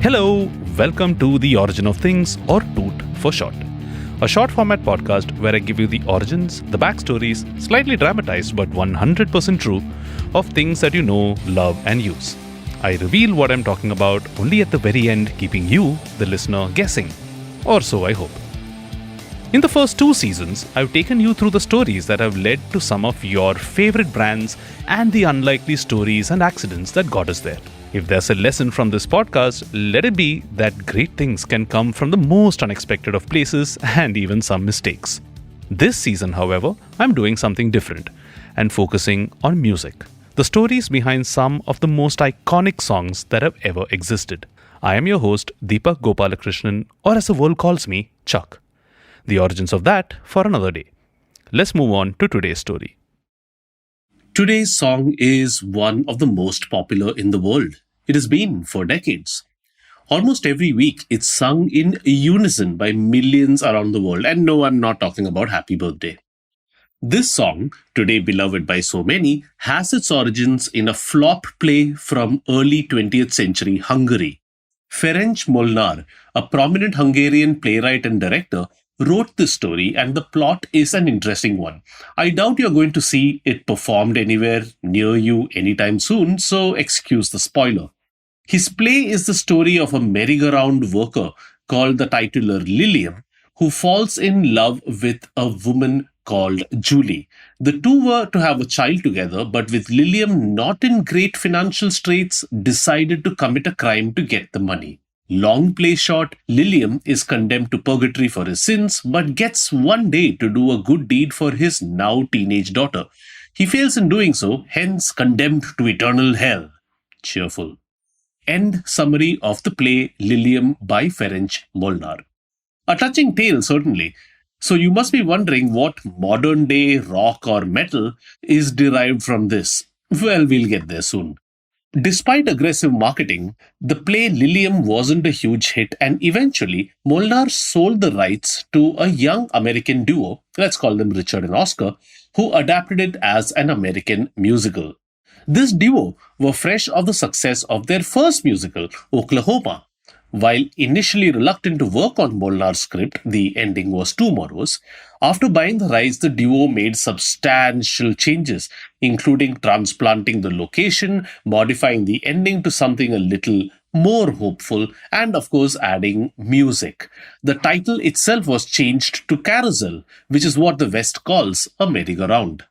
Hello, welcome to The Origin of Things, or TOOT for short. A short format podcast where I give you the origins, the backstories, slightly dramatized but 100% true, of things that you know, love, and use. I reveal what I'm talking about only at the very end, keeping you, the listener, guessing. Or so I hope. In the first 2 seasons, I've taken you through the stories that have led to some of your favorite brands and the unlikely stories and accidents that got us there. If there's a lesson from this podcast, let it be that great things can come from the most unexpected of places and even some mistakes. This season, however, I'm doing something different and focusing on music. The stories behind some of the most iconic songs that have ever existed. I am your host, Deepak Gopalakrishnan, or as the world calls me, Chuck. The origins of that for another day. Let's move on to today's story. Today's song is one of the most popular in the world. It has been for decades. Almost every week, it's sung in unison by millions around the world. And no, I'm not talking about Happy Birthday. This song, today beloved by so many, has its origins in a flop play from early 20th century Hungary. Ferenc Molnár, a prominent Hungarian playwright and director, wrote this story, and the plot is an interesting one. I doubt you're going to see it performed anywhere near you anytime soon, so excuse the spoiler. His play is the story of a merry-go-round worker called the titular Lilium, who falls in love with a woman called Julie. The two were to have a child together, but with Lilium not in great financial straits, decided to commit a crime to get the money. Long play short, Lilium is condemned to purgatory for his sins, but gets one day to do a good deed for his now teenage daughter. He fails in doing so, hence condemned to eternal hell. Cheerful. End summary of the play Lilium by Ferenc Molnár. A touching tale, certainly. So you must be wondering what modern day rock or metal is derived from this. Well, we'll get there soon. Despite aggressive marketing, the play Lilium wasn't a huge hit, and eventually Molnár sold the rights to a young American duo, let's call them Richard and Oscar, who adapted it as an American musical. This duo were fresh of the success of their first musical, Oklahoma. While initially reluctant to work on Molnár's script, the ending was too morose. After buying the rights, the duo made substantial changes, including transplanting the location, modifying the ending to something a little more hopeful, and of course adding music. The title itself was changed to Carousel, which is what the West calls a merry-go-round.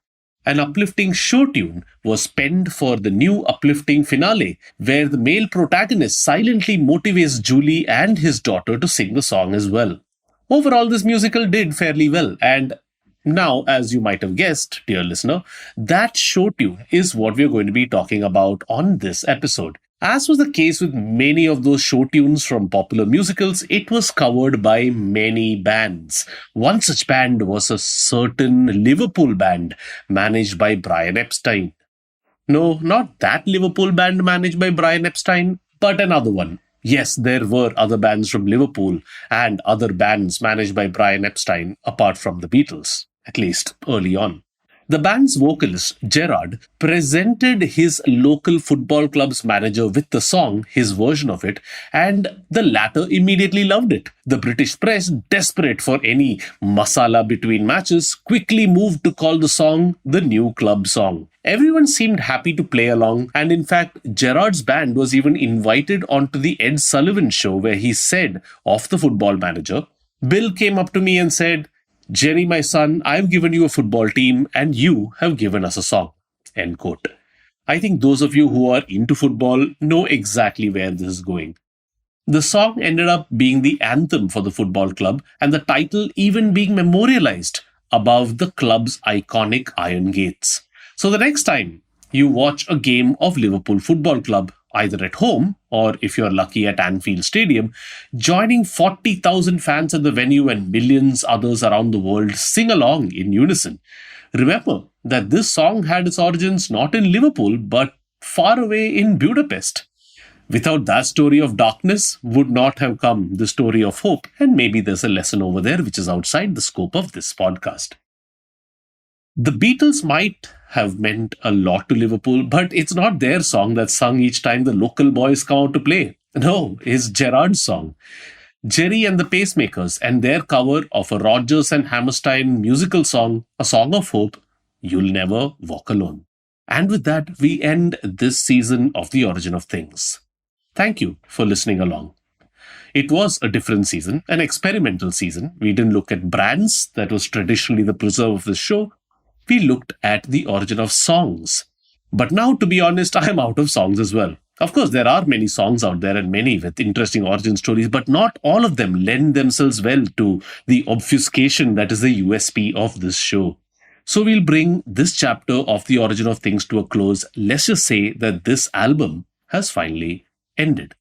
An uplifting show tune was penned for the new uplifting finale, where the male protagonist silently motivates Julie and his daughter to sing the song as well. Overall, this musical did fairly well, and now, as you might have guessed, dear listener, that show tune is what we're going to be talking about on this episode. As was the case with many of those show tunes from popular musicals, it was covered by many bands. One such band was a certain Liverpool band managed by Brian Epstein. No, not that Liverpool band managed by Brian Epstein, but another one. Yes, there were other bands from Liverpool and other bands managed by Brian Epstein apart from the Beatles, at least early on. The band's vocalist, Gerard, presented his local football club's manager with the song, his version of it, and the latter immediately loved it. The British press, desperate for any masala between matches, quickly moved to call the song the new club song. Everyone seemed happy to play along, and in fact, Gerard's band was even invited onto the Ed Sullivan Show, where he said of the football manager, "Bill came up to me and said, 'Jerry, my son, I've given you a football team and you have given us a song.'" End quote. I think those of you who are into football know exactly where this is going. The song ended up being the anthem for the football club, and the title even being memorialized above the club's iconic iron gates. So the next time you watch a game of Liverpool Football Club, either at home or if you're lucky at Anfield Stadium, joining 40,000 fans at the venue and millions others around the world sing along in unison. Remember that this song had its origins not in Liverpool but far away in Budapest. Without that story of darkness would not have come the story of hope, and maybe there's a lesson over there which is outside the scope of this podcast. The Beatles might have meant a lot to Liverpool, but it's not their song that's sung each time the local boys come out to play. No, it's Gerard's song. Jerry and the Pacemakers and their cover of a Rodgers and Hammerstein musical song, A Song of Hope, You'll Never Walk Alone. And with that, we end this season of The Origin of Things. Thank you for listening along. It was a different season, an experimental season. We didn't look at brands, that was traditionally the preserve of this show. We looked at the origin of songs. But now, to be honest, I am out of songs as well. Of course, there are many songs out there and many with interesting origin stories, but not all of them lend themselves well to the obfuscation that is the USP of this show. So we'll bring this chapter of The Origin of Things to a close. Let's just say that this album has finally ended.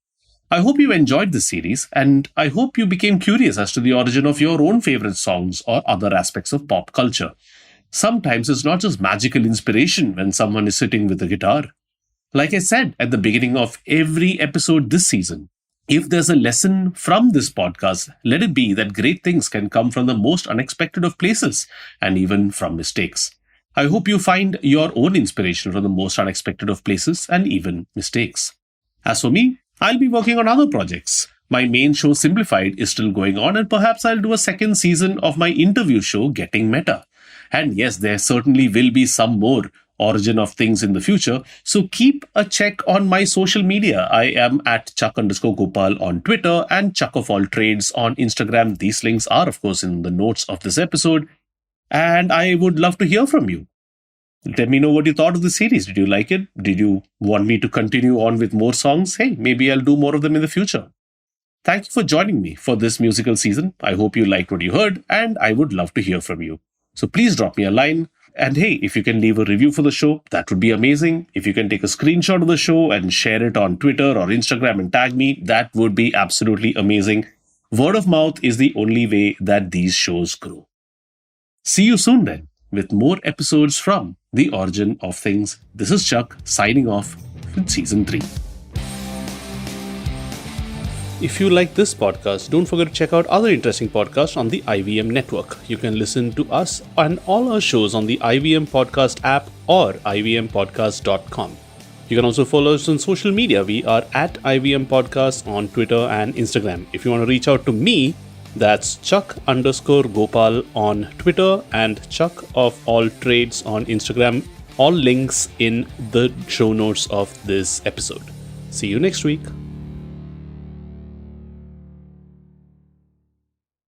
I hope you enjoyed this series, and I hope you became curious as to the origin of your own favorite songs or other aspects of pop culture. Sometimes it's not just magical inspiration when someone is sitting with a guitar. Like I said at the beginning of every episode this season, if there's a lesson from this podcast, let it be that great things can come from the most unexpected of places and even from mistakes. I hope you find your own inspiration from the most unexpected of places and even mistakes. As for me, I'll be working on other projects. My main show Simplified is still going on, and perhaps I'll do a second season of my interview show Getting Meta. And yes, there certainly will be some more Origin of Things in the future. So keep a check on my social media. I am at Chuck_Gopal on Twitter and Chuck of All Trades on Instagram. These links are, of course, in the notes of this episode. And I would love to hear from you. Let me know what you thought of the series. Did you like it? Did you want me to continue on with more songs? Hey, maybe I'll do more of them in the future. Thank you for joining me for this musical season. I hope you liked what you heard, and I would love to hear from you. So please drop me a line. And hey, if you can leave a review for the show, that would be amazing. If you can take a screenshot of the show and share it on Twitter or Instagram and tag me, that would be absolutely amazing. Word of mouth is the only way that these shows grow. See you soon then with more episodes from The Origin of Things. This is Chuck signing off with Season 3. If you like this podcast, don't forget to check out other interesting podcasts on the IVM network. You can listen to us and all our shows on the IVM Podcast app or ivmpodcast.com. You can also follow us on social media. We are at IVM Podcast on Twitter and Instagram. If you want to reach out to me, that's Chuck_Gopal on Twitter and Chuck of All Trades on Instagram. All links in the show notes of this episode. See you next week.